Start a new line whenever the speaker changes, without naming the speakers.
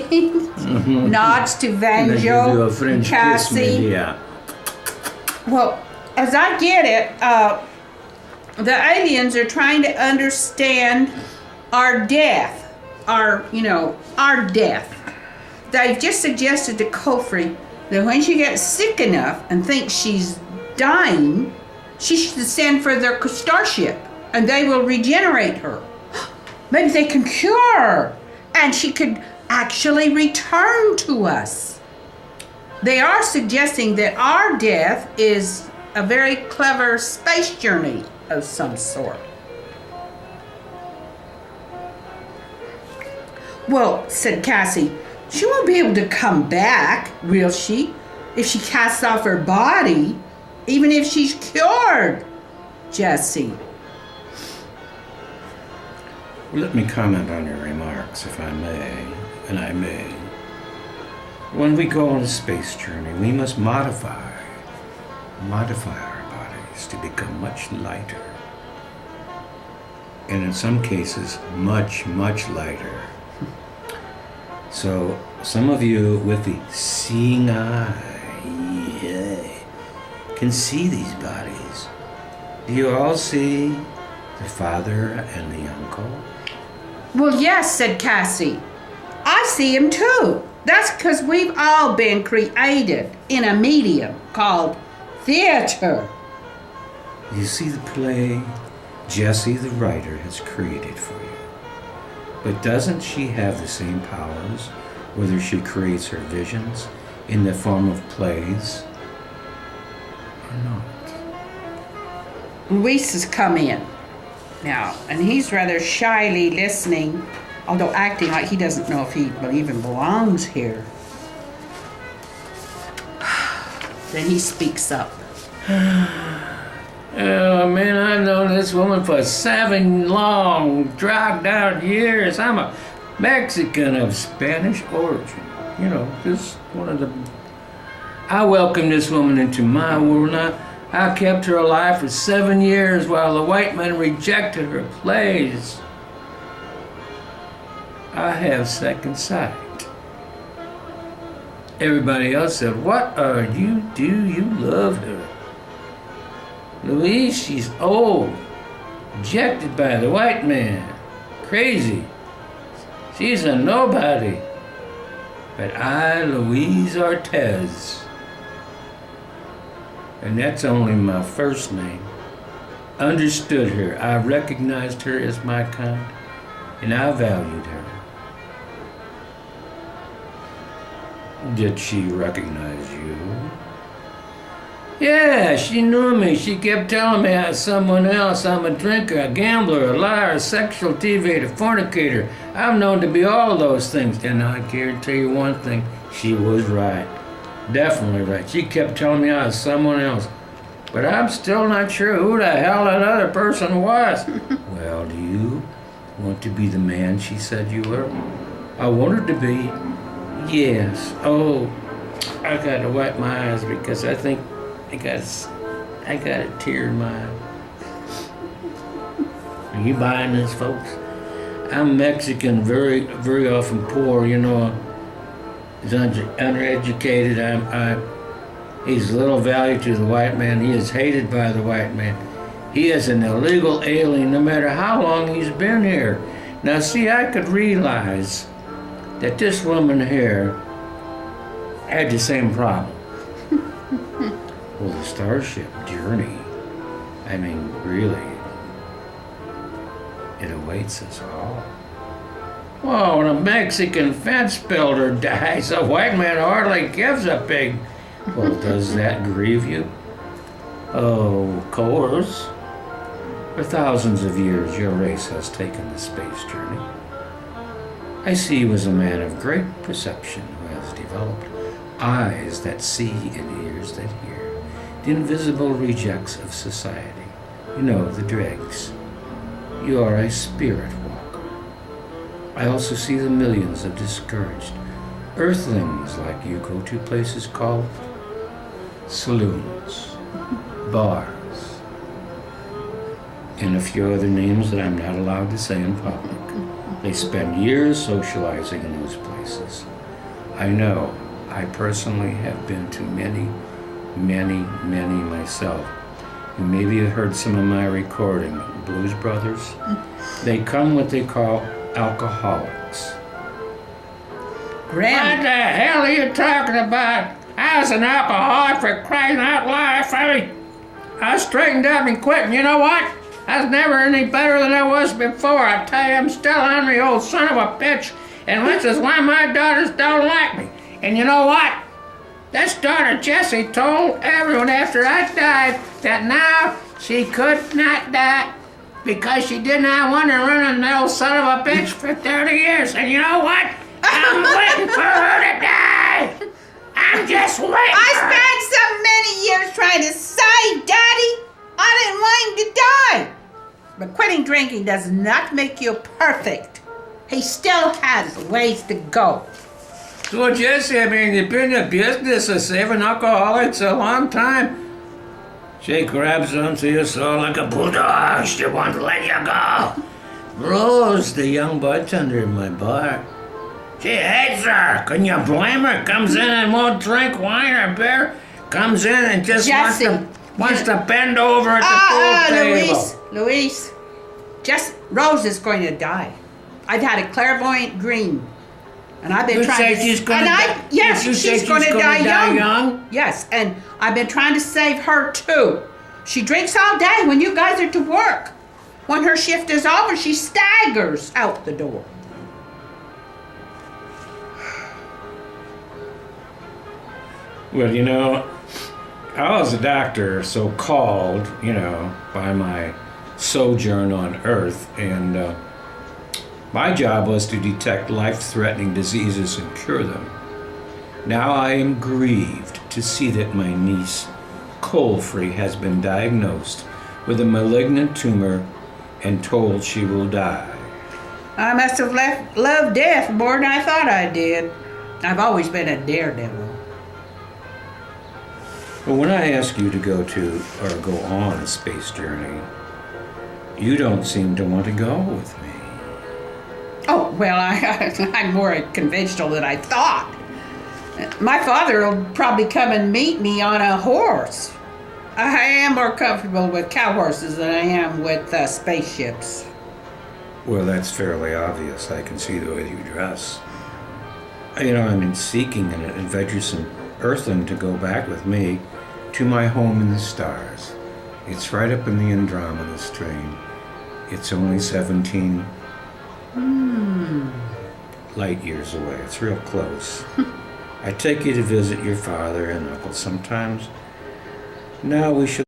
Nods to
They give you
Vanjo,
a French kiss,
Cassie.
maybe, yeah.
Well, as I get it, the aliens are trying to understand our death, our death. They've just suggested to Kofri that when she gets sick enough and thinks she's dying, she should send for their starship and they will regenerate her. Maybe they can cure her and she could actually return to us. They are suggesting that our death is a very clever space journey of some sort. Well, said Cassie, she won't be able to come back, will she? If she casts off her body, even if she's cured, Jessie.
Let me comment on your remarks, if I may, and I may. When we go on a space journey, we must modify our bodies to become much lighter. And in some cases, much, much lighter. So, some of you with the seeing eye, can see these bodies. Do you all see the father and the uncle?
Well, yes, said Cassie. I see him too. That's because we've all been created in a medium called theater.
You see the play Jessie, the writer, has created for you. But doesn't she have the same powers, whether she creates her visions in the form of plays or not?
Luis has come in now, and he's rather shyly listening, although acting like he doesn't know if he even belongs here. Then he speaks up.
Oh man, I've known this woman for 7 long, dragged out years. I'm a Mexican of Spanish origin. You know, just one of the... I welcomed this woman into my world. I kept her alive for 7 years while the white men rejected her plays. I have second sight. Everybody else said, what are you do? You love her. Louise, she's old, rejected by the white man, crazy. She's a nobody. But I, Louise Ortez, and that's only my first name, understood her. I recognized her as my kind, and I valued her. Did she recognize you? Yeah, she knew me. She kept telling me I was someone else. I'm a drinker, a gambler, a liar, a sexual deviator, fornicator. I'm known to be all those things. And I guarantee you one thing, she was right. Definitely right. She kept telling me I was someone else. But I'm still not sure who the hell that other person was. Well, do you want to be the man she said you were? I wanted to be. Yes. Oh, I got to wipe my eyes because I think I got a tear in my eye. Are you buying this, folks? I'm Mexican, very, very often poor, you know. He's uneducated. He's little value to the white man. He is hated by the white man. He is an illegal alien no matter how long he's been here. Now, see, I could realize that this woman here had the same problem. Well, the starship journey, I mean, really, it awaits us all. Well, when a Mexican fence builder dies, a white man hardly gives a pig. Well, does that grieve you? Oh, of course. For thousands of years, your race has taken the space journey. I see you as a man of great perception who has developed eyes that see and ears that hear. The invisible rejects of society. You know, the dregs. You are a spirit walker. I also see the millions of discouraged earthlings like you go to places called saloons, bars, and a few other names that I'm not allowed to say in public. They spend years socializing in those places. I know. I personally have been to many, many, many myself. And maybe you heard some of my recording, Blues Brothers. They come what they call alcoholics. What the hell are you talking about? I was an alcoholic, for crying out loud, Freddie. I straightened up and quit, and you know what? I was never any better than I was before. I tell you, I'm still hungry, old son of a bitch. And this is why my daughters don't like me. And you know what? This daughter, Jessie, told everyone after I died that now she could not die because she did not want to run an old son of a bitch for 30 years. And you know what? I'm waiting for her to die. I'm just waiting.
I spent so many years trying to save Daddy. I didn't want him to die. But quitting drinking does not make you perfect. He still has ways to go.
So, Jessie, I mean, you've been in the business of saving alcoholics a long time. She grabs onto your soul like a bulldog. She won't let you go. Rose, the young bartender in my bar. She hates her. Couldn't you blame her? Comes in and won't drink wine or beer. Comes in and just wants to bend over at the pool table.
Louise, Rose is going to die. I've had a clairvoyant dream. And I've been trying to...
She's going to die?
Yes, she's going to die young.
young?
Yes, and I've been trying to save her too. She drinks all day when you guys are to work. When her shift is over, she staggers out the door.
Well, you know, I was a doctor, so-called, by my sojourn on Earth, and my job was to detect life-threatening diseases and cure them. Now I am grieved to see that my niece, Colfrey, has been diagnosed with a malignant tumor and told she will die.
I must have loved death more than I thought I did. I've always been a daredevil.
But when I ask you to go on a space journey, you don't seem to want to go with me.
Oh, well, I'm more conventional than I thought. My father will probably come and meet me on a horse. I am more comfortable with cow horses than I am with spaceships.
Well, that's fairly obvious. I can see the way you dress. I'm in seeking an adventuresome earthling to go back with me to my home in the stars. It's right up in the Andromeda Strain. It's only 17 light years away. It's real close. I take you to visit your father and uncle sometimes. Now we should